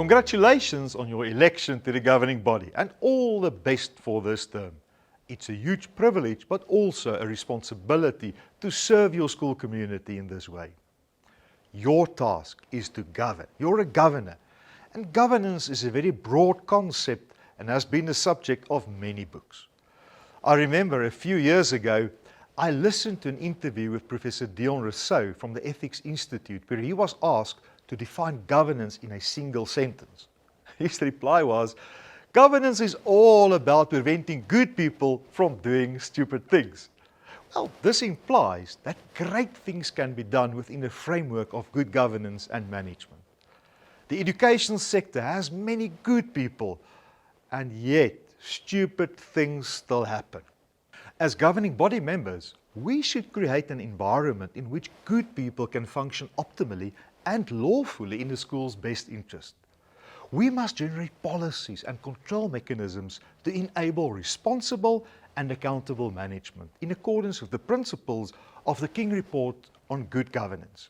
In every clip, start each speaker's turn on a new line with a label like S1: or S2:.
S1: Congratulations on your election to the governing body and all the best for this term. It's a huge privilege but also a responsibility to serve your school community in this way. Your task is to govern. You're a governor. And governance is a very broad concept and has been the subject of many books. I remember a few years ago, I listened to an interview with Professor Dion Rousseau from the Ethics Institute where he was asked to define governance in a single sentence. His reply was, governance is all about preventing good people from doing stupid things. Well, this implies that great things can be done within the framework of good governance and management. The education sector has many good people, and yet stupid things still happen. As governing body members, we should create an environment in which good people can function optimally and lawfully in the school's best interest. We must generate policies and control mechanisms to enable responsible and accountable management in accordance with the principles of the King Report on Good Governance.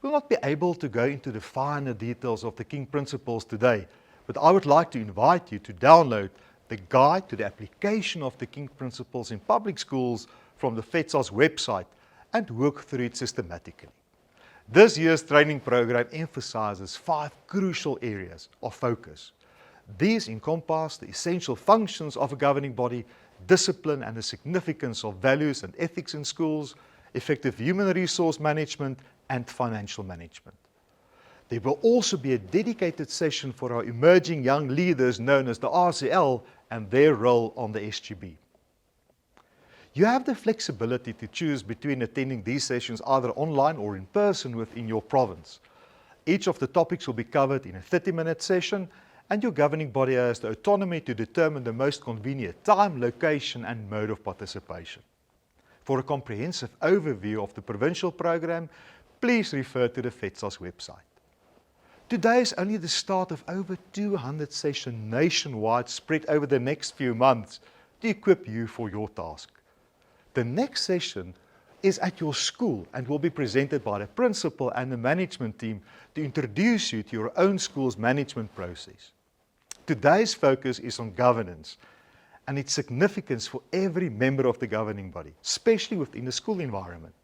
S1: We'll not be able to go into the finer details of the King Principles today, but I would like to invite you to download the Guide to the Application of the King Principles in Public Schools from the FEDSAS website and work through it systematically. This year's training program emphasizes 5 crucial areas of focus. These encompass the essential functions of a governing body, discipline and the significance of values and ethics in schools, effective human resource management, and financial management. There will also be a dedicated session for our emerging young leaders known as the RCL and their role on the SGB. You have the flexibility to choose between attending these sessions either online or in person within your province. Each of the topics will be covered in a 30-minute session, and your governing body has the autonomy to determine the most convenient time, location, and mode of participation. For a comprehensive overview of the provincial program, please refer to the FEDSAS website. Today is only the start of over 200 sessions nationwide spread over the next few months to equip you for your task. The next session is at your school and will be presented by the principal and the management team to introduce you to your own school's management process. Today's focus is on governance and its significance for every member of the governing body, especially within the school environment.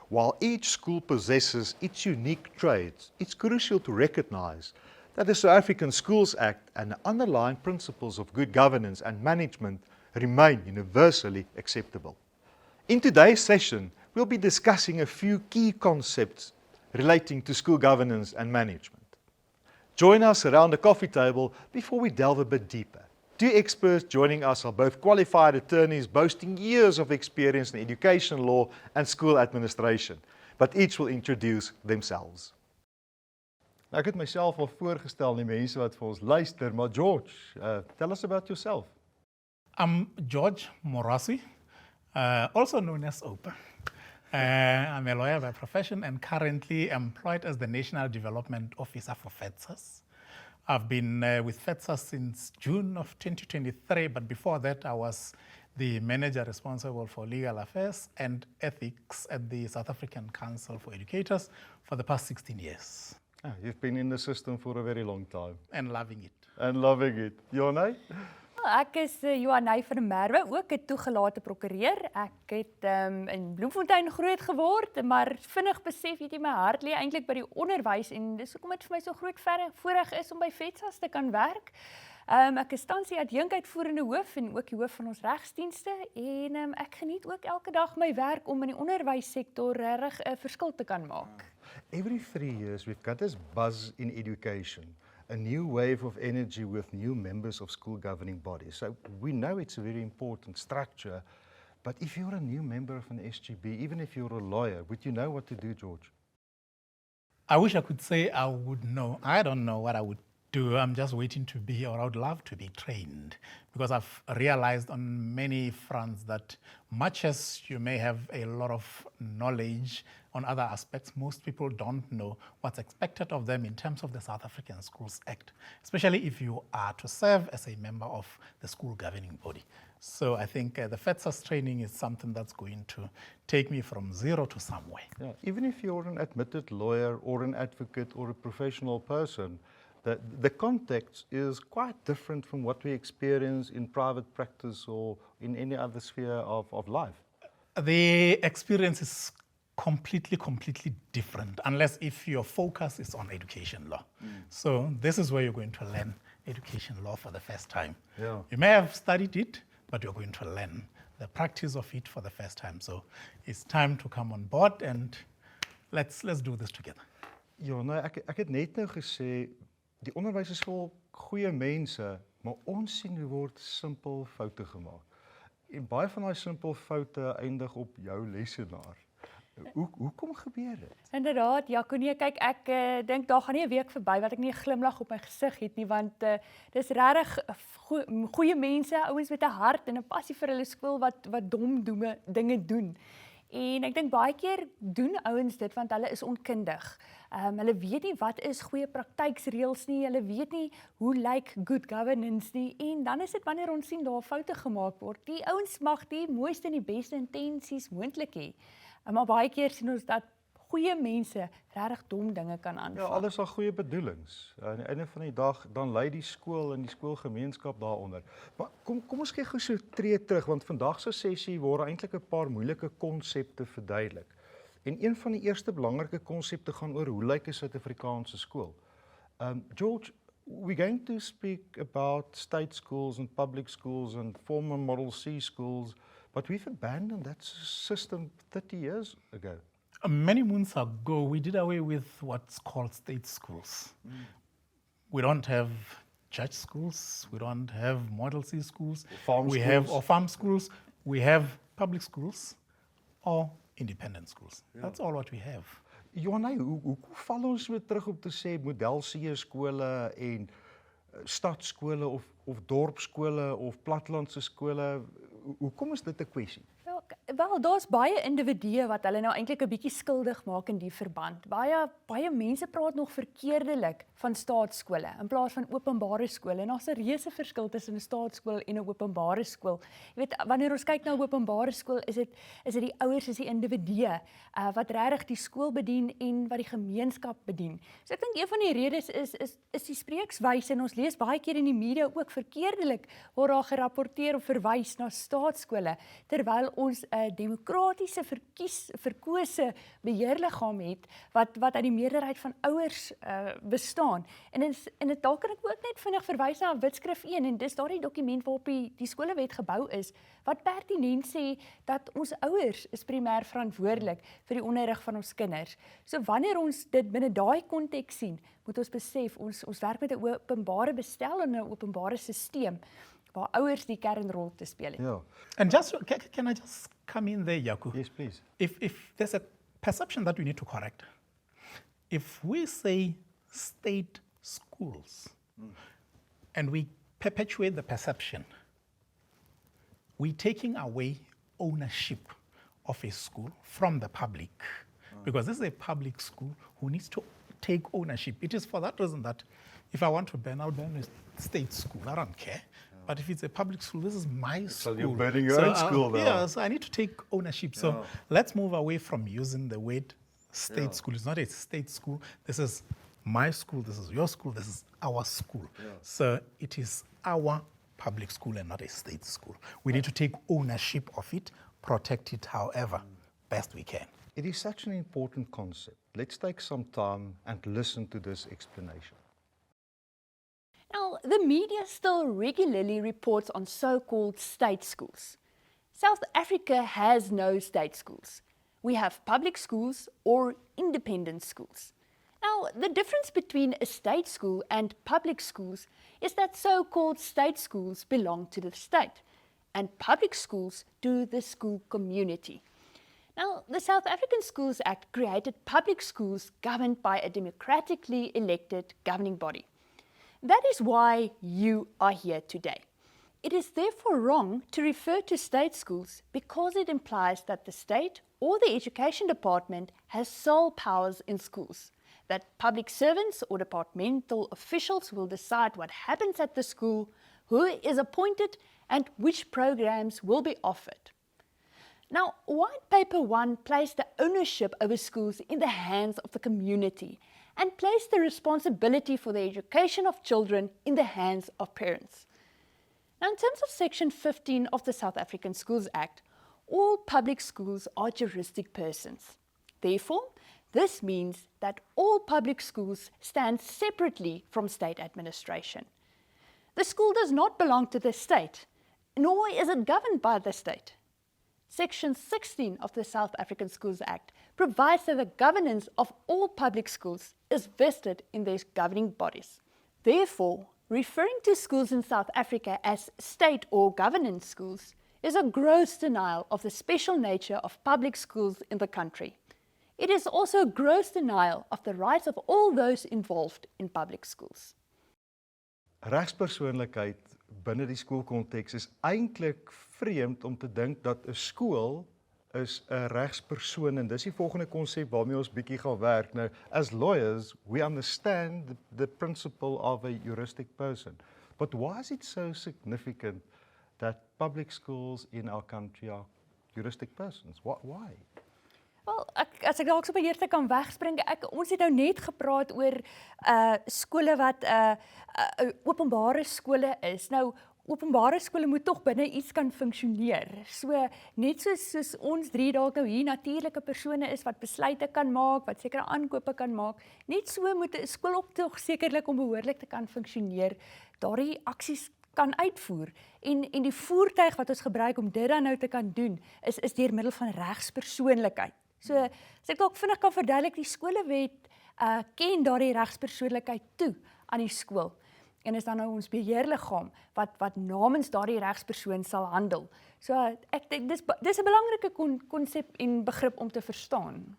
S1: While each school possesses its unique traits, it's crucial to recognize that the South African Schools Act and the underlying principles of good governance and management remain universally acceptable. In today's session, we'll be discussing a few key concepts relating to school governance and management. Join us around the coffee table before we delve a bit deeper. 2 experts joining us are both qualified attorneys boasting years of experience in education law and school administration, but each will introduce themselves.
S2: Ek het myself al voorgestel, die mense wat vir ons luister, maar George, tell us about yourself.
S3: I'm George Morasi, also known as Opa. I'm a lawyer by profession and currently employed as the National Development Officer for FEDSAS. I've been with FEDSAS since June of 2023, but before that I was the manager responsible for legal affairs and ethics at the South African Council for Educators for the past 16 years.
S2: You've been in the system for a very long time.
S3: And loving it.
S2: And loving it. Jonay?
S4: Ek is Johanay van der Merwe, ook 'n toegelate prokureur. Ek het in Bloemfontein groot geword, maar vinnig besef jy my hart lê eintlik by die onderwys en dis hoekom dit vir my so groot voorreg is om by FEDSAS te kan werk. Ek is tans die adjunkuitvoerende hoof en ook die hoof van ons regsdienste en ek geniet ook elke dag my werk om in die onderwyssektor regtig 'n verskil te kan maak.
S2: Every 3 years we've got this buzz in education. A new wave of energy with new members of school governing bodies. So we know it's a very important structure, but if you're a new member of an SGB, even if you're a lawyer, would you know what to do, George?
S3: I wish I could say I would know. I don't know what I would do. I'm just waiting to be, or I would love to be trained, because I've realized on many fronts that much as you may have a lot of knowledge on other aspects, most people don't know what's expected of them in terms of the South African Schools Act, especially if you are to serve as a member of the school governing body. So I think the FEDSAS training is something that's going to take me from zero to somewhere.
S2: Yeah, even if you're an admitted lawyer or an advocate or a professional person, The context is quite different from what we experience in private practice or in any other sphere of life.
S3: The experience is completely different, unless if your focus is on education law. So this is where you're going to learn education law for the first time.
S2: Yeah.
S3: You may have studied it, but you're going to learn the practice of it for the first time. So it's time to come on board and let's do this together.
S2: Ja, nou ek het net nou gesê die onderwys is vol goeie mense, maar ons sien hoe word simpel foute gemaak. En baie van daai simpel foute eindig op jou lesenaar. Hoekom gebeur dit?
S4: Inderdaad, Jaco, nee, kyk, ek dink daar gaan nie 'n week verby wat ek nie 'n glimlag op my gesig het nie, want dis regtig goeie mense, ouens met 'n hart en 'n passie vir hulle skool wat dom dinge doen. En ek dink baie keer doen ouens dit want hulle is onkundig. Hulle weet nie wat is goeie praktyksreëls nie, hulle weet nie hoe lyk good governance nie, en dan is dit wanneer ons sien daar foute gemaak word. Die ouens mag die mooiste en die beste intensies moontlik hê. Maar baie keer sien ons dat goeie mense regtig dom dinge kan aanvang.
S2: Ja, alles al goeie bedoelings. Aan die einde van die dag dan lei die skool en die skoolgemeenskap daaronder. Maar kom ons kyk gou so 'n tree terug, want vandag se sessie word eintlik 'n paar moeilike konsepte verduidelik. En een van die eerste belangrike konsepte gaan oor hoe lyk 'n Suid-Afrikaanse skool. George, we're going to speak about state schools and public schools and former Model C schools, but we've abandoned that system 30 years ago.
S3: Many moons ago, we did away with what's called state schools. We don't have church schools. We don't have Model C schools.
S2: Farm
S3: we
S2: schools.
S3: have or farm schools. We have public schools or independent schools. That's all what we have.
S2: Johanna, hoe val ons weer terug op te sê model C skole en stadskole of dorpskole of plattelandse skole? Hoekom is dit 'n kwessie?
S4: Wel, daar's baie individue wat hulle nou eintlik 'n bietjie skuldig maak in die verband. Baie mense praat nog verkeerdelik van staatskole in plaas van openbare skole. En daar's 'n reuse verskil tussen 'n staatskool en 'n openbare skool. Jy weet, wanneer ons kyk na 'n openbare skool, is dit die ouers, is die individue wat regtig die skool bedien en wat die gemeenskap bedien. So ek dink een van die redes is die spreekswyse, en ons lees baie keer in die media ook verkeerdelik waar daar gerapporteer of verwys na staatskole, terwyl ons 'n demokratiese verkose beheerliggaam het wat uit die meerderheid van ouers bestaan. En daar kan ek ook net vinnig verwys na Wetskrif 1, en dis daardie dokument waarop die skolewet gebou is, wat pertinent sê dat ons ouers is primêr verantwoordelik vir die onderrig van ons kinders. So wanneer ons dit binne daai konteks sien, moet ons besef ons werk met 'n openbare bestel en 'n openbare stelsel waar ouers die kernrol te speel het.
S2: Ja.
S3: And just can I just come in there, Jaco?
S2: Yes, please.
S3: If there's a perception that we need to correct, if we say state schools and we perpetuate the perception, we're taking away ownership of a school from the public, because this is a public school who needs to take ownership. It is for that reason that if I want to ban, I'll ban a state school. I don't care. But if it's a public school, this is my school.
S2: So you're banning your own school now.
S3: Yeah, so I need to take ownership. So let's move away from using the word state school. It's not a state school. This is my school, this is your school, this is our school. So it is our public school and not a state school. We need to take ownership of it, protect it however best we can.
S2: It is such an important concept. Let's take some time and listen to this explanation.
S4: Now, the media still regularly reports on so-called state schools. South Africa has no state schools. We have public schools or independent schools. Now, the difference between a state school and public schools is that so-called state schools belong to the state, and public schools to the school community. Now, the South African Schools Act created public schools governed by a democratically elected governing body. That is why you are here today. It is therefore wrong to refer to state schools because it implies that the state or the education department has sole powers in schools, that public servants or departmental officials will decide what happens at the school, who is appointed, and which programs will be offered. Now, White Paper 1 placed the ownership over schools in the hands of the community and place the responsibility for the education of children in the hands of parents. Now, in terms of Section 15 of the South African Schools Act, all public schools are juristic persons. Therefore, this means that all public schools stand separately from state administration. The school does not belong to the state, nor is it governed by the state. Section 16 of the South African Schools Act provides that the governance of all public schools is vested in their governing bodies. Therefore, referring to schools in South Africa as state or governance schools is a gross denial of the special nature of public schools in the country. It is also a gross denial of the rights of all those involved in public schools.
S2: Regspersoonlikheid binne die skoolkonteks is eintlik vreemd om te dink dat 'n skool is 'n regspersoon en dis die volgende konsep waarmee ons bietjie gaan werk. Nou, as lawyers, we understand the principle of a juristic person. But why is it so significant that public schools in our country are juristic persons? Why?
S4: Wel, as ek dalk so by eerste kan wegspring, ons het nou net gepraat oor skole wat openbare skole is. Nou, openbare skole moet tog binne iets kan funksioneer. So net soos ons drie dalk nou hier natuurlike persone is wat besluite kan maak, wat sekere aankope kan maak, net so moet 'n skool ook tog sekerlik om behoorlik te kan funksioneer, daardie aksies kan uitvoer. En die voertuig wat ons gebruik om dit dan nou te kan doen, is deur middel van regspersoonlikheid. So as ek dalk vinnig kan verduidelik, die skolewet ken daardie regspersoonlikheid toe aan die skool. En is dan nou ons beheerliggaam wat namens daardie regspersoon sal handel. So ek dink dis 'n belangrike konsep en begrip om te verstaan.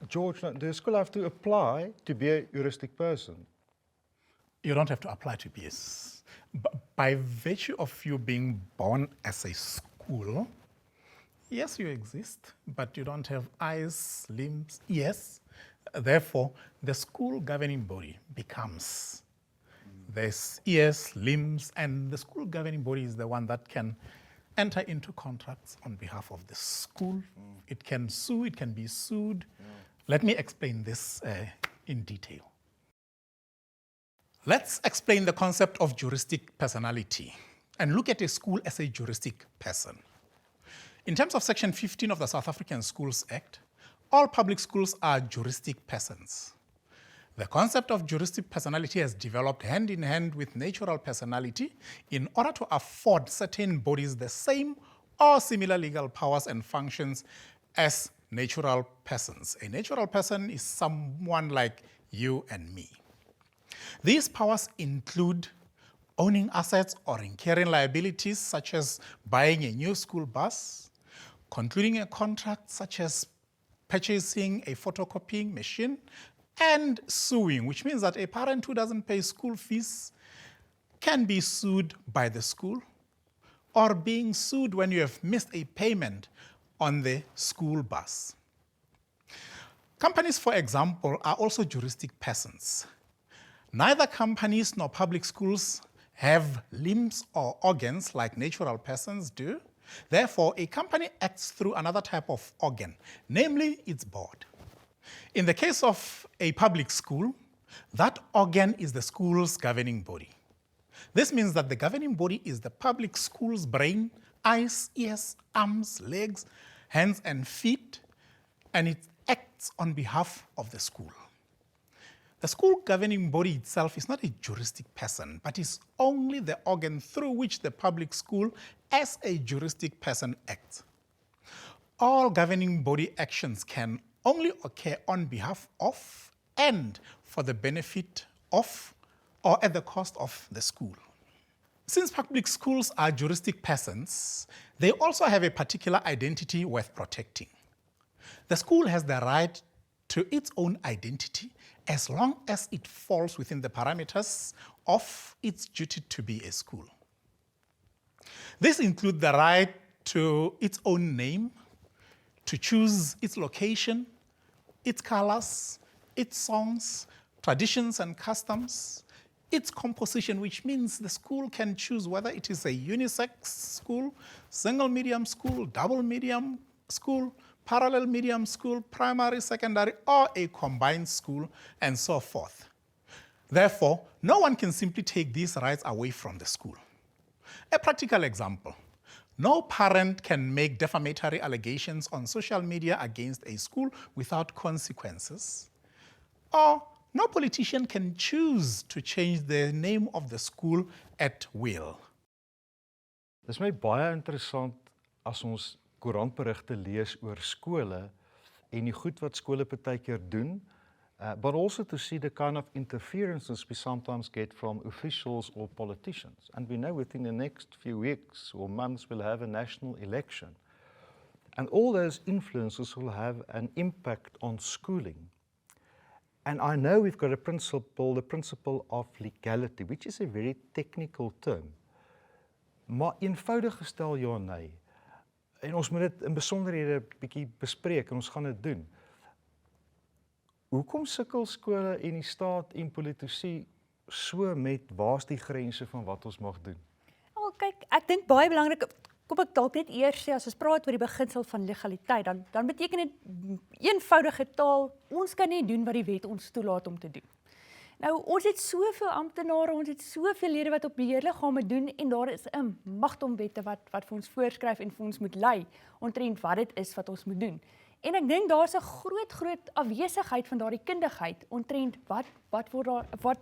S2: George, the school have to apply to be a juristic person.
S3: You don't have to apply to be by virtue of you being born as a school. Yes, you exist, but you don't have eyes, limbs, ears. Therefore, the school governing body becomes there's ears, limbs, and the school governing body is the one that can enter into contracts on behalf of the school. It can sue, it can be sued. Let me explain this in detail. Let's explain the concept of juristic personality and look at a school as a juristic person. In terms of Section 15 of the South African Schools Act, all public schools are juristic persons. The concept of juristic personality has developed hand in hand with natural personality in order to afford certain bodies the same or similar legal powers and functions as natural persons. A natural person is someone like you and me. These powers include owning assets or incurring liabilities such as buying a new school bus, concluding a contract such as purchasing a photocopying machine, and suing, which means that a parent who doesn't pay school fees can be sued by the school, or being sued when you have missed a payment on the school bus. Companies, for example, are also juristic persons. Neither companies nor public schools have limbs or organs like natural persons do. Therefore, a company acts through another type of organ, namely its board. In the case of a public school, that organ is the school's governing body. This means that the governing body is the public school's brain, eyes, ears, arms, legs, hands, and feet, and it acts on behalf of the school. The school governing body itself is not a juristic person, but is only the organ through which the public school as a juristic person acts. All governing body actions can only occur on behalf of and for the benefit of or at the cost of the school. Since public schools are juristic persons, they also have a particular identity worth protecting. The school has the right to its own identity as long as it falls within the parameters of its duty to be a school. This includes the right to its own name, to choose its location, its colors, its songs, traditions and customs, its composition, which means the school can choose whether it is a unisex school, single medium school, double medium school, parallel medium school, primary, secondary, or a combined school, and so forth. Therefore, no one can simply take these rights away from the school. A practical example. No parent can make defamatory allegations on social media against a school without consequences. Or no politician can choose to change the name of the school at will.
S2: Dis my baie interessant as ons koerantberigte lees oor skole en die goed wat skole partykeer doen, but also to see the kind of interferences we sometimes get from officials or politicians. And we know within the next few weeks or months we'll have a national election. And all those influences will have an impact on schooling. And I know we've got a principle, the principle of legality, which is a very technical term. Maar eenvoudig gestel ja en nee. En ons moet dit in besonderhede bietjie bespreek en ons gaan dit doen. Hoekom sukkel skole en die staat en politici so met waar's die grense van wat ons mag doen?
S4: Wel kyk, ek dink baie belangrik, kom ek dalk net eers sê as ons praat oor die beginsel van legaliteit, dan beteken dit eenvoudige taal, ons kan nie doen wat die wet ons toelaat om te doen. Nou, ons het soveel amptenare, ons het soveel lede wat op beheerliggame doen en daar is 'n magdom wette wat vir ons voorskryf en vir ons moet lei omtrent wat dit is wat ons moet doen. En ek dink daar's 'n groot afwesigheid van daardie kundigheid omtrent wat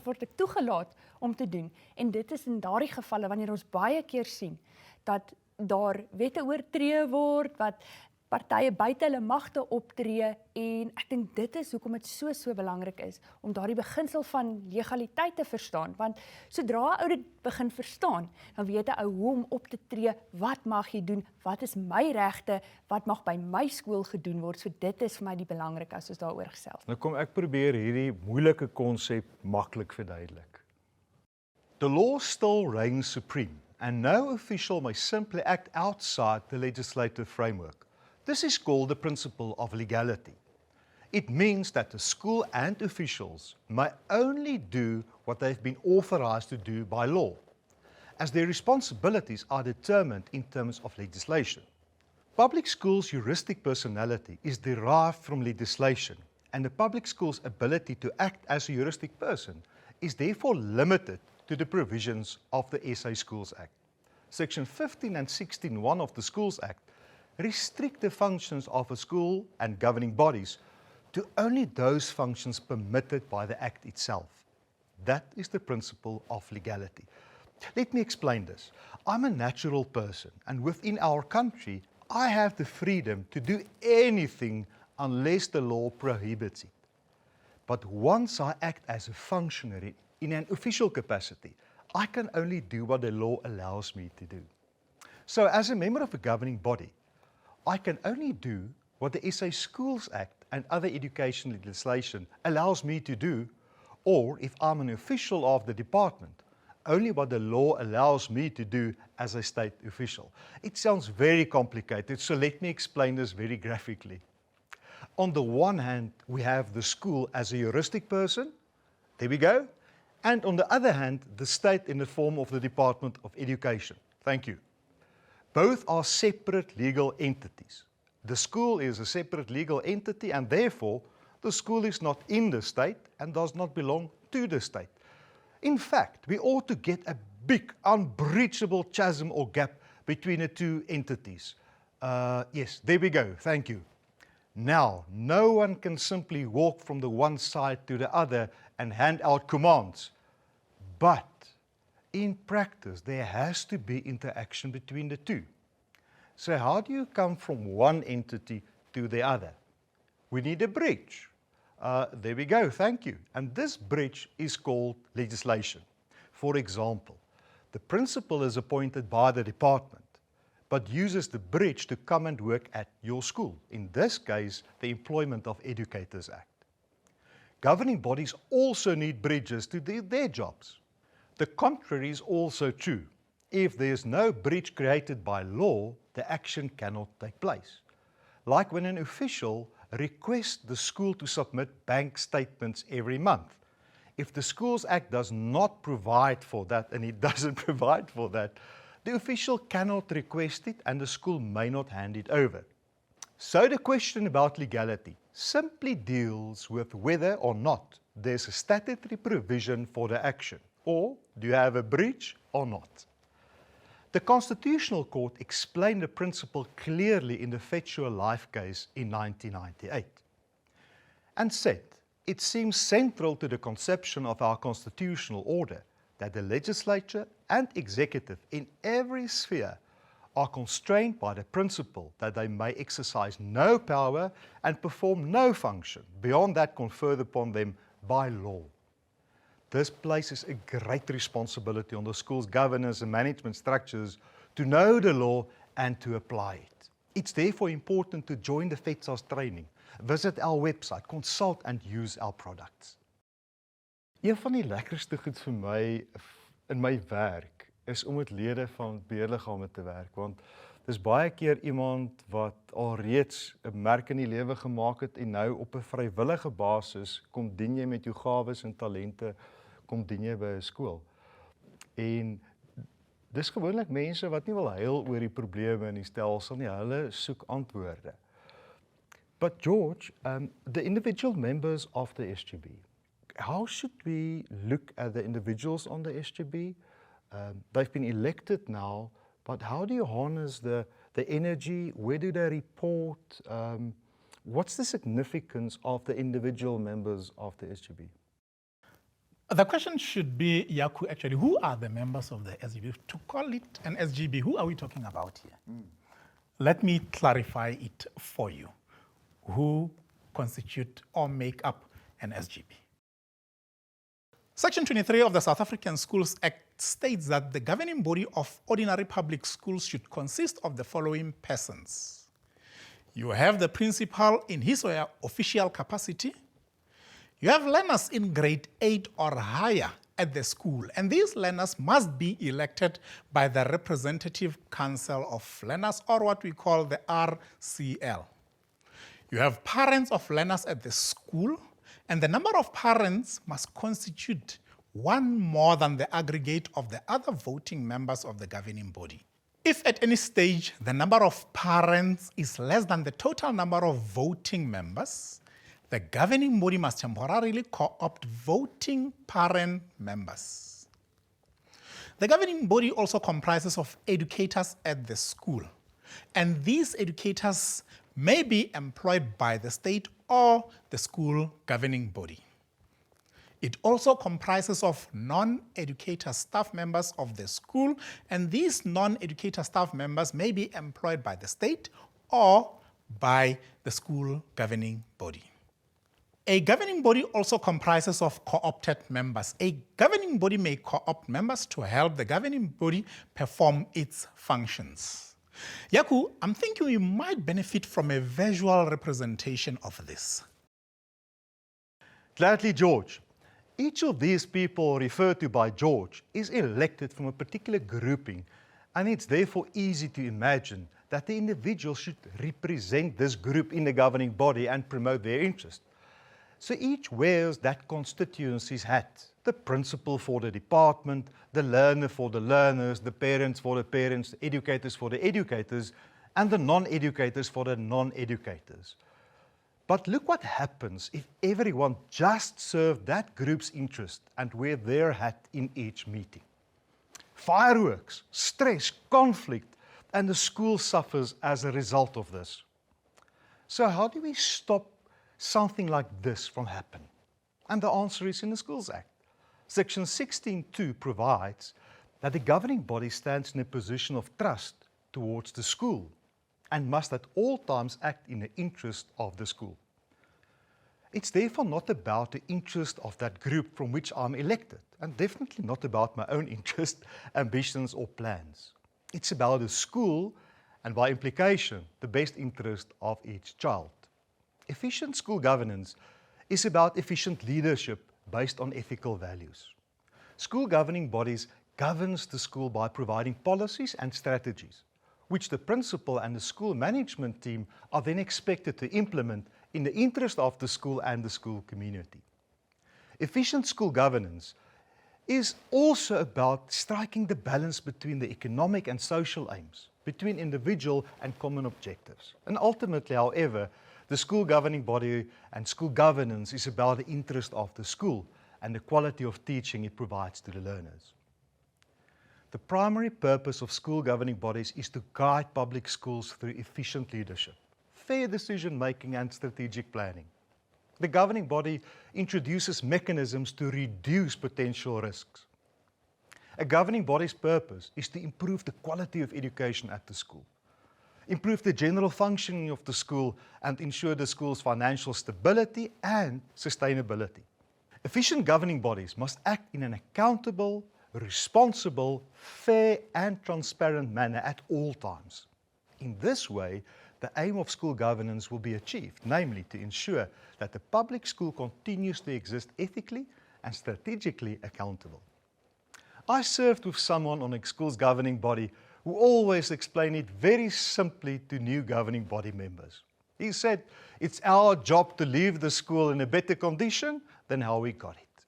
S4: word ek toegelaat om te doen. En dit is in daardie gevalle wanneer ons baie keer sien dat daar wette oortree word, wat partye buite hulle magte optree en ek dink dit is hoekom dit so belangrik is om daardie beginsel van legaliteit te verstaan, want sodra 'n ou dit begin verstaan, dan weet 'n ou hoe om op te tree, wat mag jy doen, wat is my regte, wat mag by my skool gedoen word, so dit is vir my die belangrike as ons daaroor gesels.
S2: Nou kom ek probeer hierdie moeilike konsep maklik verduidelik.
S1: The law still reigns supreme, and no official may simply act outside the legislative framework. This is called the principle of legality. It means that the school and officials may only do what they've been authorized to do by law, as their responsibilities are determined in terms of legislation. Public schools' heuristic personality is derived from legislation, and the public school's ability to act as a heuristic person is therefore limited to the provisions of the SA Schools Act. Section 15 and 16(1) of the Schools Act restrict the functions of a school and governing bodies to only those functions permitted by the Act itself. That is the principle of legality. Let me explain this. I'm a natural person, and within our country, I have the freedom to do anything unless the law prohibits it. But once I act as a functionary in an official capacity, I can only do what the law allows me to do. So as a member of a governing body, I can only do what the SA Schools Act and other education legislation allows me to do, or if I'm an official of the department, only what the law allows me to do as a state official. It sounds very complicated, so let me explain this very graphically. On the one hand, we have the school as a heuristic person, there we go, and on the other hand, the state in the form of the Department of Education. Thank you. Both are separate legal entities. The school is a separate legal entity, and therefore the school is not in the state and does not belong to the state. In fact, we ought to get a big, unbreachable chasm or gap between the two entities. Yes, there we go, thank you. Now, no one can simply walk from the one side to the other and hand out commands. But in practice, there has to be interaction between the two. So how do you come from one entity to the other? We need a bridge. There we go, thank you. And this bridge is called legislation. For example, the principal is appointed by the department, but uses the bridge to come and work at your school. In this case, the Employment of Educators Act. Governing bodies also need bridges to do their jobs. The contrary is also true. If there is no bridge created by law, the action cannot take place. Like when an official requests the school to submit bank statements every month. If the Schools Act does not provide for that, and it doesn't provide for that, the official cannot request it and the school may not hand it over. So the question about legality simply deals with whether or not there's a statutory provision for the action, or do you have a breach or not. The Constitutional Court explained the principle clearly in the FEDSAS Life case in 1998 and said it seems central to the conception of our constitutional order that the legislature and executive in every sphere are constrained by the principle that they may exercise no power and perform no function beyond that conferred upon them by law. This places a great responsibility on the school's governance and management structures to know the law and to apply it. It's therefore important to join the FEDSAS training, visit our website, consult and use our products.
S2: Een van die lekkerste goed vir my in my werk is om met lede van beheerliggame te werk, want dis baie keer iemand wat alreeds 'n merk in die lewe gemaak het en nou op 'n vrywillige basis kom dien jy met jou gawes en talente, kom dien jy by 'n skool. En dis gewoonlik mense wat nie wil huil oor die probleme in die stelsel nie, hulle soek antwoorde. But George, the individual members of the SGB, how should we look at the individuals on the SGB? They've been elected now, but how do you harness the energy? Where do they report? What's the significance of the individual members of the SGB?
S3: The question should be, Yaku, actually, who are the members of the SGB? To call it an SGB, who are we talking about here? Let me clarify it for you. Who constitute or make up an SGB? Section 23 of the South African Schools Act states that the governing body of ordinary public schools should consist of the following persons. You have the principal in his or her official capacity. You have learners in grade 8 or higher at the school, and these learners must be elected by the Representative Council of Learners, or what we call the RCL. You have parents of learners at the school, and the number of parents must constitute one more than the aggregate of the other voting members of the governing body. If at any stage the number of parents is less than the total number of voting members, the governing body must temporarily co-opt voting parent members. The governing body also comprises of educators at the school, and these educators may be employed by the state or the school governing body. It also comprises of non-educator staff members of the school, and these non-educator staff members may be employed by the state or by the school governing body. A governing body also comprises of co-opted members. A governing body may co-opt members to help the governing body perform its functions. Yaku, I'm thinking we might benefit from a visual representation of this.
S1: Gladly, George. Each of these people referred to by George is elected from a particular grouping, and it's therefore easy to imagine that the individual should represent this group in the governing body and promote their interest. So each wears that constituency's hat. The principal for the department, the learner for the learners, the parents for the parents, the educators for the educators, and the non-educators for the non-educators. But look what happens if everyone just served that group's interest and wear their hat in each meeting. Fireworks, stress, conflict, and the school suffers as a result of this. So how do we stop something like this from happening? And the answer is in the Schools Act. Section 16.2 provides that the governing body stands in a position of trust towards the school and must at all times act in the interest of the school. It's therefore not about the interest of that group from which I'm elected, and definitely not about my own interest, ambitions or plans. It's about the school and by implication, the best interest of each child. Efficient school governance is about efficient leadership based on ethical values. School governing bodies governs the school by providing policies and strategies, which the principal and the school management team are then expected to implement in the interest of the school and the school community. Efficient school governance is also about striking the balance between the economic and social aims,
S2: between individual and common objectives. And ultimately, however, the school governing body and school governance is about the interest of the school and the quality of teaching it provides to the learners. The primary purpose of school governing bodies is to guide public schools through efficient leadership, fair decision-making and strategic planning. The governing body introduces mechanisms to reduce potential risks. A governing body's purpose is to improve the quality of education at the school, improve the general functioning of the school, and ensure the school's financial stability and sustainability. Efficient governing bodies must act in an accountable, responsible, fair and transparent manner at all times. In this way, the aim of school governance will be achieved, namely to ensure that the public school continues to exist ethically and strategically accountable. I served with someone on a school's governing body who always explained it very simply to new governing body members. He said, "It's our job to leave the school in a better condition than how we got it."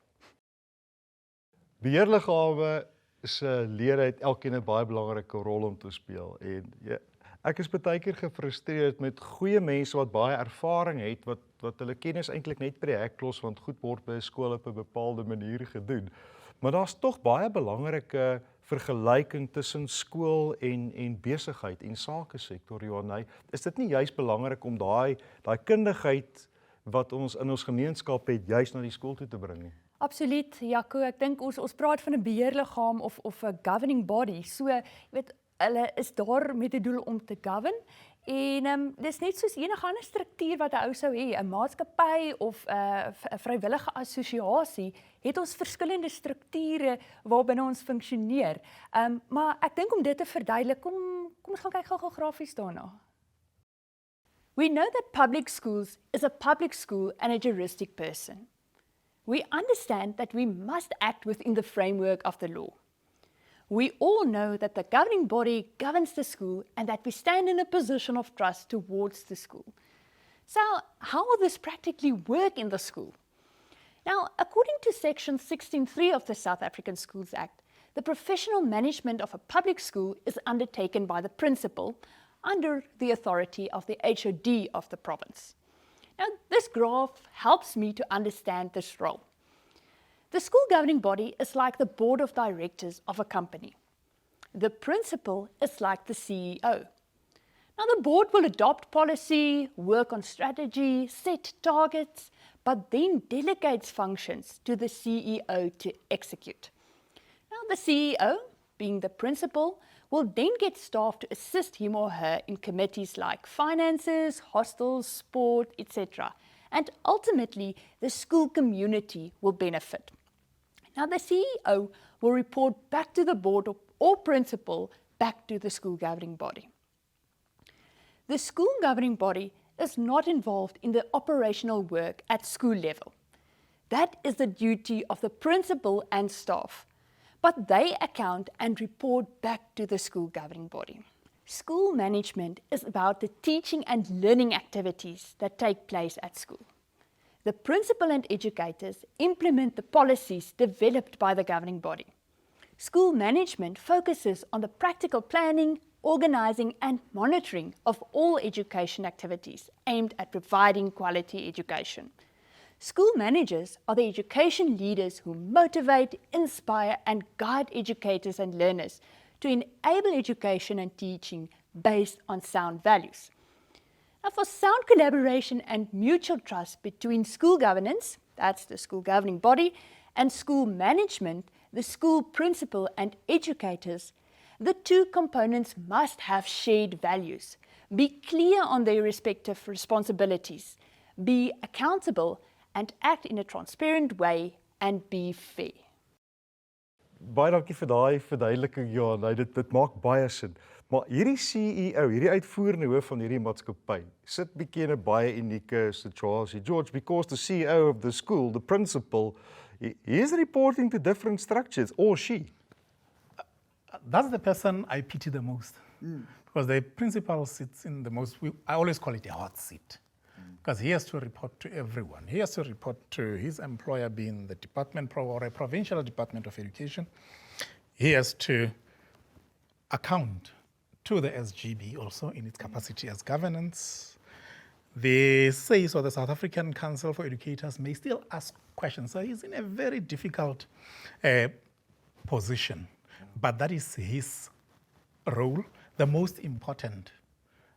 S1: Beheerliggame se lede het elkeen 'n baie belangrike rol om te speel en ja, ek is baie keer gefrustreerd met goeie mense wat baie ervaring het wat hulle kennis eintlik net by die hek los want goed word by 'n skool op 'n bepaalde manier gedoen. Maar daar's tog baie belangrike vergelyking tussen skool en besigheid en sakesektor, Johanay. Is dit nie juist belangrik om daai kundigheid wat ons in ons gemeenskap het juist na die skool toe te bring nie?
S4: Absoluut, Jaco. Ek dink ons praat van 'n beheerliggaam of 'n governing body. So, jy weet, hulle is daar met 'n doel om te govern. En dis net soos enige ander struktuur wat 'n ou sou hê, 'n maatskappy of 'n vrywillige assosiasie, het ons verskillende strukture waarbinne ons funksioneer. Maar ek dink om dit te verduidelik, kom ons gaan kyk gou grafies daarna. We know that public schools is a public school and a juristic person. We understand that we must act within the framework of the law. We all know that the governing body governs the school and that we stand in a position of trust towards the school. So, how will this practically work in the school? Now, according to Section 16.3 of the South African Schools Act, the professional management of a public school is undertaken by the principal under the authority of the HOD of the province. Now, this graph helps me to understand this role. The school governing body is like the board of directors of a company. The principal is like the CEO. Now, the board will adopt policy, work on strategy, set targets, but then delegates functions to the CEO to execute. Now, the CEO, being the principal, will then get staff to assist him or her in committees like finances, hostels, sport, etc. And ultimately, the school community will benefit. Now, the CEO will report back to the board or principal back to the school governing body. The school governing body is not involved in the operational work at school level. That is the duty of the principal and staff, but they account and report back to the school governing body. School management is about the teaching and learning activities that take place at school. The principal and educators implement the policies developed by the governing body. School management focuses on the practical planning, organising and monitoring of all education activities aimed at providing quality education. School managers are the education leaders who motivate, inspire and guide educators and learners to enable education and teaching based on sound values. Now, for sound collaboration and mutual trust between school governance, that's the school governing body, and school management, the school principal and educators, the two components must have shared values, be clear on their respective responsibilities, be accountable, and act in a transparent way and be fair.
S1: Baie dankie vir daai verduideliking, Johan. Dit maak baie sin. Maar hierdie CEO, hierdie uitvoerende hoof van hierdie maatskappy, sit bietjie in 'n baie unieke situasie. George, because the CEO of the school, the principal, he is reporting to different structures, or she.
S3: That's the person I pity the most. Because the principal sits in the most, I always call it a hot seat. Because he has to report to everyone. He has to report to his employer being the department or a provincial department of education. He has to account to the SGB also in its capacity as governance. The SACE, or the South African Council for Educators, may still ask questions. So he's in a very difficult position, but that is his role, the most important.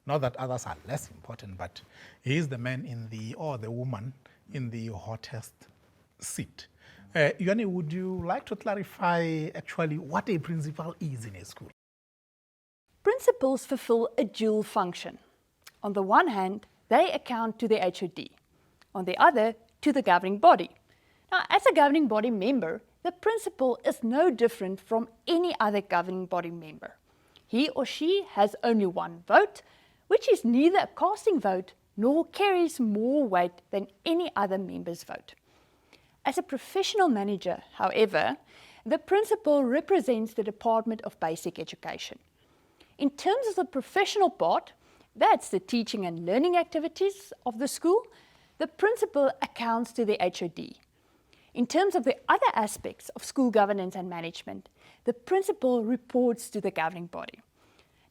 S3: Not that others are less important, but he is the man in the, or the woman in the hottest seat. Yoni, would you like to clarify actually what a principal is in a school?
S4: Principals fulfill a dual function. On the one hand, they account to the HOD. On the other, to the governing body. Now, as a governing body member, the principal is no different from any other governing body member. He or she has only one vote, which is neither a casting vote nor carries more weight than any other member's vote. As a professional manager, however, the principal represents the Department of Basic Education. In terms of the professional part, that's the teaching and learning activities of the school, the principal accounts to the HOD. In terms of the other aspects of school governance and management, the principal reports to the governing body.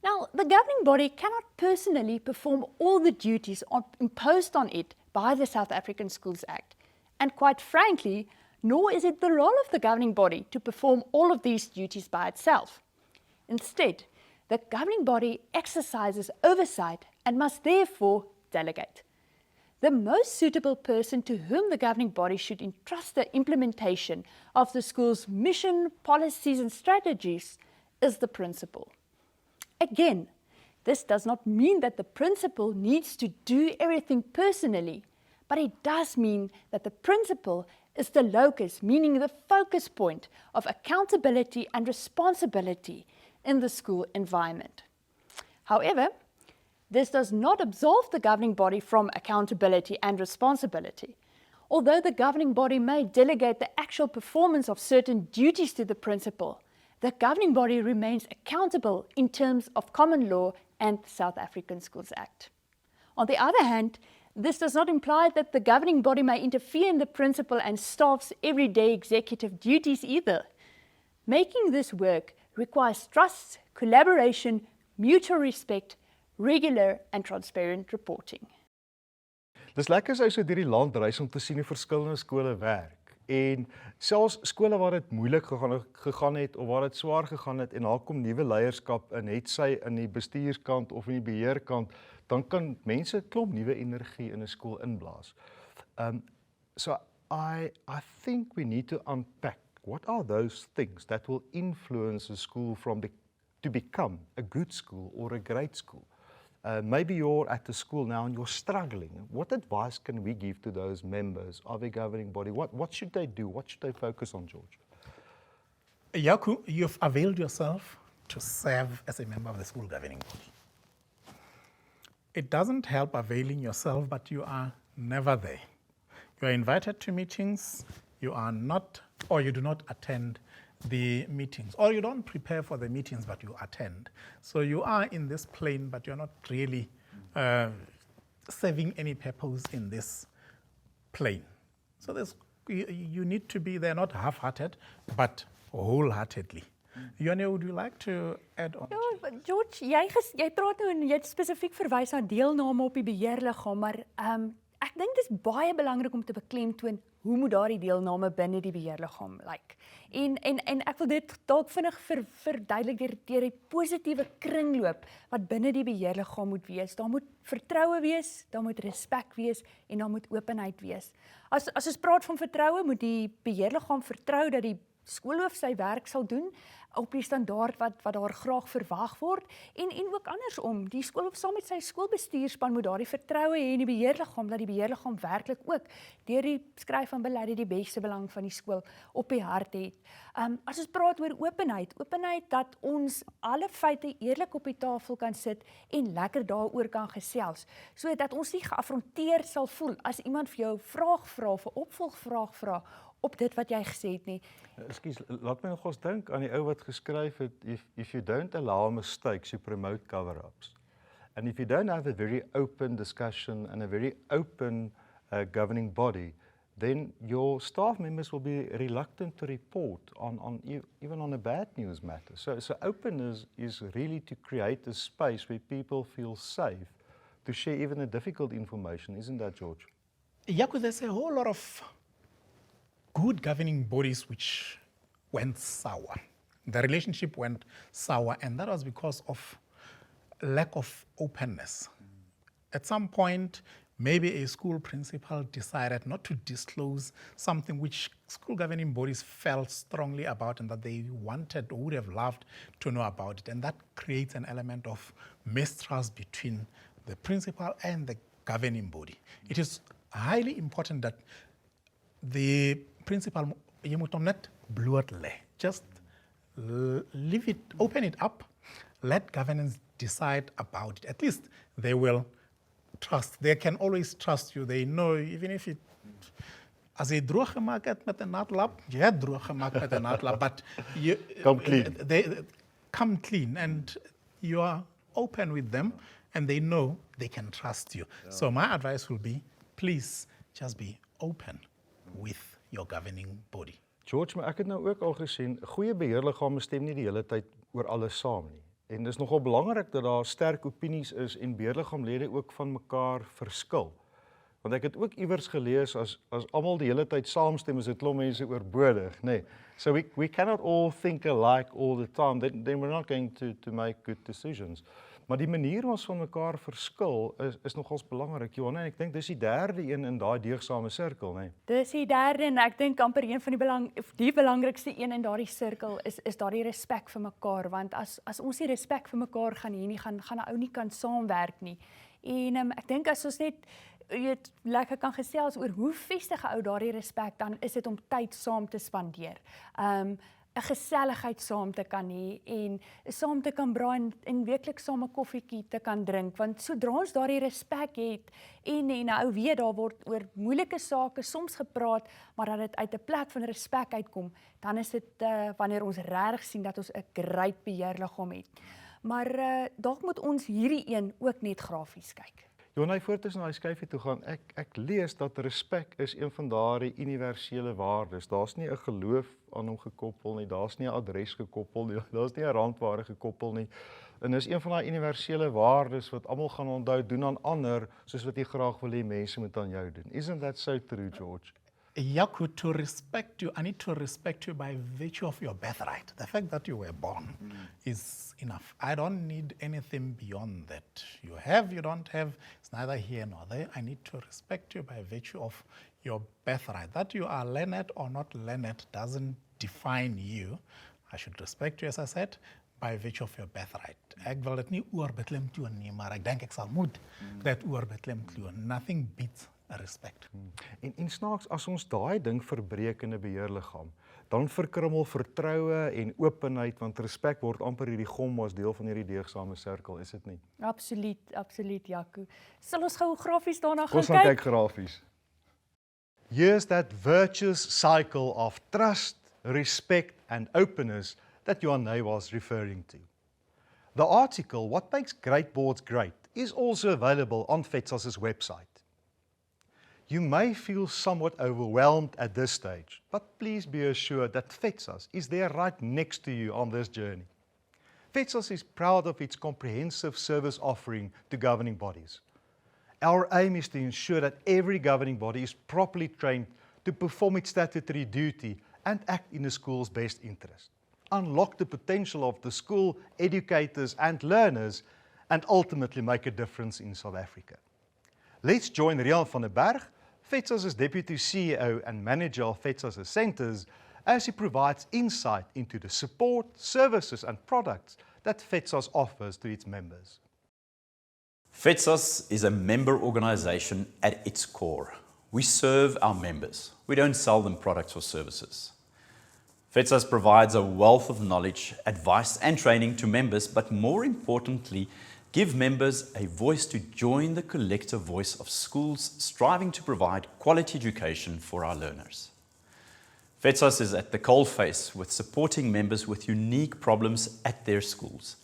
S4: Now, the governing body cannot personally perform all the duties imposed on it by the South African Schools Act. And quite frankly, nor is it the role of the governing body to perform all of these duties by itself. Instead, the governing body exercises oversight and must therefore delegate. The most suitable person to whom the governing body should entrust the implementation of the school's mission, policies and strategies is the principal. Again, this does not mean that the principal needs to do everything personally, but it does mean that the principal is the locus, meaning the focus point of accountability and responsibility in the school environment. However, this does not absolve the governing body from accountability and responsibility. Although the governing body may delegate the actual performance of certain duties to the principal, the governing body remains accountable in terms of common law and the South African Schools Act. On the other hand, this does not imply that the governing body may interfere in the principal and staff's everyday executive duties either. Making this work requires trust, collaboration, mutual respect, regular and transparent reporting.
S2: Dis lekker as jy so deur die land reis om te sien hoe verskillende skole werk. En selfs skole waar dit moeilik gegaan het of waar dit swaar gegaan het en daar kom nuwe leierskap in, het sy in die bestuurskant of in die beheerkant, dan kan mense 'n klomp nuwe energie in 'n skool inblaas. So I think we need to unpack what are those things that will influence a school to become a good school or a great school. Maybe you're at the school now and you're struggling. What advice can we give to those members of a governing body? What should they do? What should they focus on, George?
S3: Yaku, you've availed yourself to serve as a member of the school governing body. It doesn't help availing yourself, but you are never there. You are invited to meetings, you are not, or you do not attend the meetings, or you don't prepare for the meetings, but you attend. So you are in this plane, but you're not really serving any purpose in this plane. So you need to be there, not half-hearted, but wholeheartedly. Yone, would you like to add on?
S4: Ja, George, jy praat nou en jy het spesifiek verwys na deelname op die beheerliggaam, maar ek dink dit is baie belangrik om te beklemtoon hoe moet daardie deelname binne die beheerliggaam lyk. En ek wil dit dalk vinnig verduidelik deur die positiewe kringloop wat binne die beheerliggaam moet wees. Daar moet vertroue wees, daar moet respek wees en daar moet openheid wees. As ons praat van vertroue, moet die beheerliggaam vertrou dat die skoolhoof sy werk sal doen op die standaard wat daar graag verwag word en ook andersom. Die skoolhoof saam met sy skoolbestuurspan moet daardie vertroue hê in die beheerliggaam dat die beheerliggaam werklik ook deur die skryf van beleid die beste belang van die skool op die hart het. As ons praat oor openheid dat ons alle feite eerlik op die tafel kan sit en lekker daaroor kan gesels, sodat ons nie geaffronteer sal voel as iemand vir jou 'n vraag vra of 'n opvolgvraag vra op dit wat jy gesê het nie.
S2: Ekskuus, laat my nog eens dink aan die ou wat geskryf het, if you don't allow mistakes, you promote cover-ups. And if you don't have a very open discussion and a very open governing body, then your staff members will be reluctant to report even on a bad news matter. So openness is really to create a space where people feel safe to share even the difficult information, isn't that, George?
S3: Yaku, there's a whole lot of good governing bodies which went sour. The relationship went sour, and that was because of lack of openness. At some point, maybe a school principal decided not to disclose something which school governing bodies felt strongly about and that they wanted or would have loved to know about it. And that creates an element of mistrust between the principal and the governing body. It is highly important that the principal just leave it, open it up, let governance decide about it. At least they will trust. They can always trust you. They know, even if it, as a droge gemaak het met 'n natlap, jy het droog gemaak met 'n natlap, but you
S2: Come clean.
S3: They come clean, and you are open with them, and they know they can trust you. Yeah. So my advice will be, please just be open with your governing body.
S2: George, maar ek het nou ook al gesien, goeie beheerliggame stem nie die hele tyd oor alles saam nie. En dis nogal belangrik dat daar sterk opinies is en beheerliggaamlede ook van mekaar verskil. Want ek het ook iewers gelees as almal die hele tyd saamstem is 'n klomp mense oorbodig, nê. Nee. So we cannot all think alike all the time. Then we're not going to make good decisions. Maar die manier waar ons van mekaar verskil is nogals belangrik, Johanna, en ek dink dis die derde een in daai deegsame sirkel, nê.
S4: Dis die derde en ek dink amper een van die belangrikste een in daardie sirkel is daardie respek vir mekaar, want as ons nie respek vir mekaar gaan hê nie, gaan 'n ou nie kan saamwerk nie. En ek dink as ons net lekker kan gesels oor hoe vestig 'n ou daardie respek, dan is dit om tyd saam te spandeer. 'n Geselligheid saam te kan hê en saam te kan braai en weekliks saam 'n koffietjie te kan drink, want sodra ons daardie respek het en 'n ou weet daar word oor moeilike sake soms gepraat, maar dat dit uit 'n plek van respek uitkom, dan is dit wanneer ons regtig sien dat ons 'n great beheerliggaam het. Maar dalk moet ons hierdie een ook net grafies kyk.
S2: Johanna, voor tussen daai skyfie toe gaan, ek lees dat respek is een van daardie universele waardes. Daar's nie 'n geloof aan hom gekoppel nie, daar's nie 'n adres gekoppel nie, daar's nie 'n randwaarde gekoppel nie. En dis een van daai universele waardes wat almal gaan onthou, doen aan ander, soos wat jy graag wil hê mense moet aan jou doen. Isn't that so true, George?
S3: Yaku, to respect you, I need to respect you by virtue of your birthright. The fact that you were born is enough. I don't need anything beyond that. You have, you don't have, it's neither here nor there. I need to respect you by virtue of your birthright. That you are learned or not learned doesn't define you. I should respect you, as I said, by virtue of your birthright. Ek wil dit nie oorbetlim toon nie, maar ek dink ek sal moet dat oorbetlim toon. Nothing beats respect.
S2: En snaaks, as ons daai ding verbreek in 'n beheerliggaam, dan verkrummel vertroue en openheid, want respek word amper hierdie gom as deel van hierdie deegsame sirkel, is dit nie?
S4: Absoluut, Jaco. Sal ons gou grafies daarna gaan
S2: Ons gaan kyk grafies.
S1: Here's that virtuous cycle of trust, respect and openness that Johanna was referring to. The article, What Makes Great Boards Great, is also available on FEDSAS' website. You may feel somewhat overwhelmed at this stage, but please be assured that FEDSAS is there right next to you on this journey. FEDSAS is proud of its comprehensive service offering to governing bodies. Our aim is to ensure that every governing body is properly trained to perform its statutory duty and act in the school's best interest, unlock the potential of the school, educators and learners, and ultimately make a difference in South Africa. Let's join Rian van der Berg, FEDSAS' Deputy CEO and Manager of FEDSAS' Centres, as he provides insight into the support, services and products that FEDSAS offers to its members.
S5: FEDSAS is a member organisation at its core. We serve our members. We don't sell them products or services. FEDSAS provides a wealth of knowledge, advice and training to members, but more importantly, give members a voice to join the collective voice of schools striving to provide quality education for our learners. FEDSAS is at the coalface with supporting members with unique problems at their schools,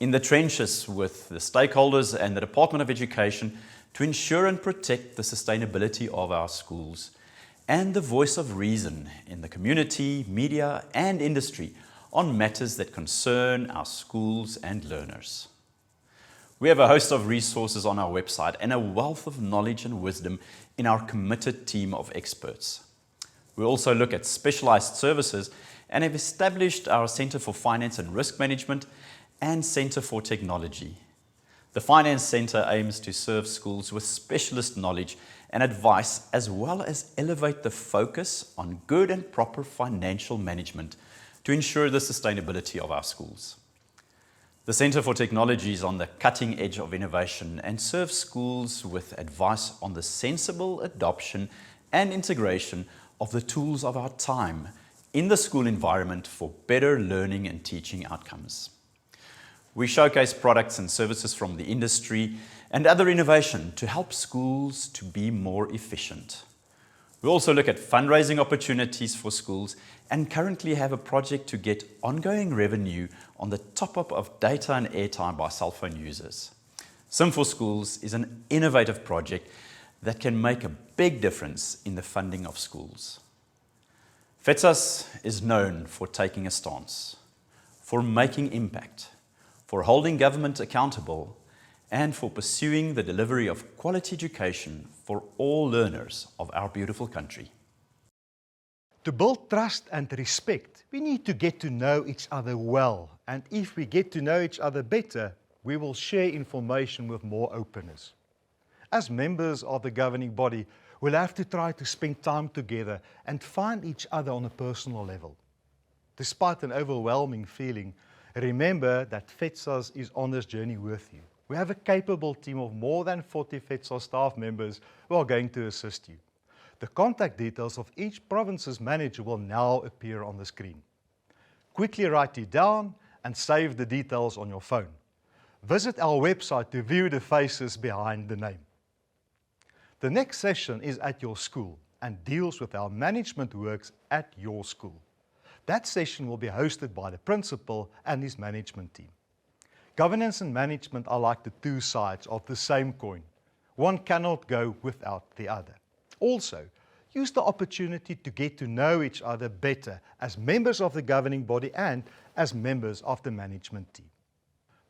S5: in the trenches with the stakeholders and the Department of Education to ensure and protect the sustainability of our schools, and the voice of reason in the community, media, and industry on matters that concern our schools and learners. We have a host of resources on our website and a wealth of knowledge and wisdom in our committed team of experts. We also look at specialized services and have established our Centre for Finance and Risk Management and Centre for Technology. The Finance Centre aims to serve schools with specialist knowledge and advice, as well as elevate the focus on good and proper financial management to ensure the sustainability of our schools. The Centre for Technology is on the cutting edge of innovation and serves schools with advice on the sensible adoption and integration of the tools of our time in the school environment for better learning and teaching outcomes. We showcase products and services from the industry and other innovation to help schools to be more efficient. We also look at fundraising opportunities for schools and currently have a project to get ongoing revenue on the top-up of data and airtime by cell phone users. Sim for Schools is an innovative project that can make a big difference in the funding of schools. FEDSAS is known for taking a stance, for making impact, for holding government accountable, and for pursuing the delivery of quality education for all learners of our beautiful country.
S2: To build trust and respect, we need to get to know each other well. And if we get to know each other better, we will share information with more openness. As members of the governing body, we'll have to try to spend time together and find each other on a personal level. Despite an overwhelming feeling, remember that FEDSAS is on this journey with you. We have a capable team of more than 40 FEDSAS staff members who are going to assist you. The contact details of each province's manager will now appear on the screen. Quickly write it down and save the details on your phone. Visit our website to view the faces behind the name. The next session is at your school and deals with how management works at your school. That session will be hosted by the principal and his management team. Governance and management are like the two sides of the same coin. One cannot go without the other. Also, use the opportunity to get to know each other better as members of the governing body and as members of the management team.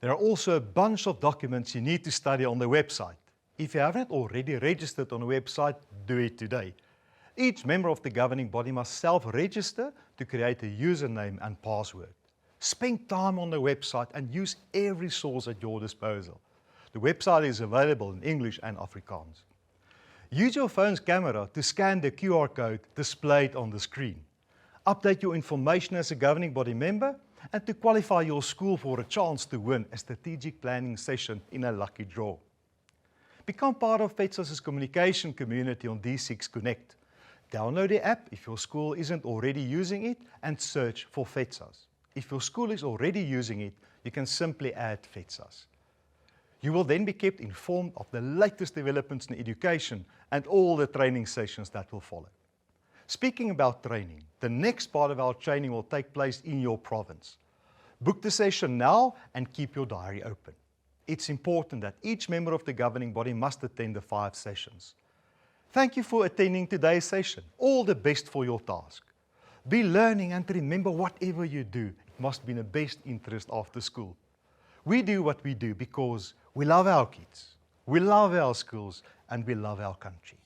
S2: There are also a bunch of documents you need to study on the website. If you haven't already registered on the website, do it today. Each member of the governing body must self-register to create a username and password. Spend time on the website and use every source at your disposal. The website is available in English and Afrikaans. Use your phone's camera to scan the QR code displayed on the screen. Update your information as a governing body member and to qualify your school for a chance to win a strategic planning session in a lucky draw. Become part of FEDSAS's communication community on D6 Connect. Download the app if your school isn't already using it and search for FEDSAS. If your school is already using it, you can simply add FEDSAS. You will then be kept informed of the latest developments in education and all the training sessions that will follow. Speaking about training, the next part of our training will take place in your province. Book the session now and keep your diary open. It's important that each member of the governing body must attend the 5 sessions. Thank you for attending today's session. All the best for your task. Be learning and remember whatever you do, it must be in the best interest of the school. We do what we do because we love our kids, we love our schools, and we love our country.